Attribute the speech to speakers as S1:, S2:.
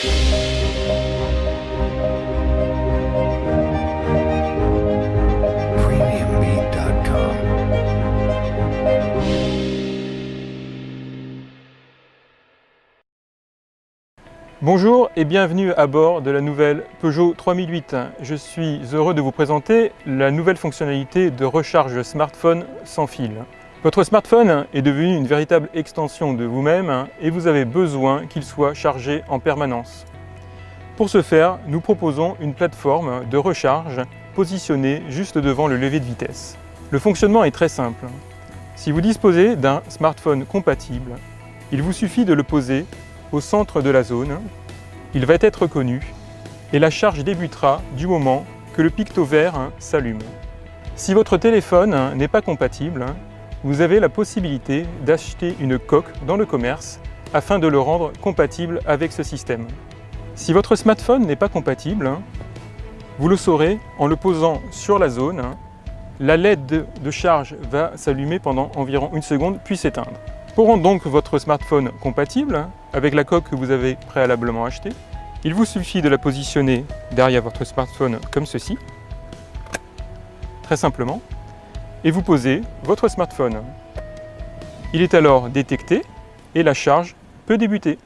S1: Premiumbeat.com.
S2: Bonjour et bienvenue à bord de la nouvelle Peugeot 3008. Je suis heureux de vous présenter la nouvelle fonctionnalité de recharge smartphone sans fil. Votre smartphone est devenu une véritable extension de vous-même et vous avez besoin qu'il soit chargé en permanence. Pour ce faire, nous proposons une plateforme de recharge positionnée juste devant le levier de vitesse. Le fonctionnement est très simple. Si vous disposez d'un smartphone compatible, il vous suffit de le poser au centre de la zone. Il va être reconnu et la charge débutera du moment que le picto vert s'allume. Si votre téléphone n'est pas compatible, vous avez la possibilité d'acheter une coque dans le commerce afin de le rendre compatible avec ce système. Si votre smartphone n'est pas compatible, vous le saurez en le posant sur la zone. La LED de charge va s'allumer pendant environ 1 seconde puis s'éteindre. Pour rendre donc votre smartphone compatible avec la coque que vous avez préalablement achetée, il vous suffit de la positionner derrière votre smartphone comme ceci, très simplement, et vous posez votre smartphone. Il est alors détecté et la charge peut débuter.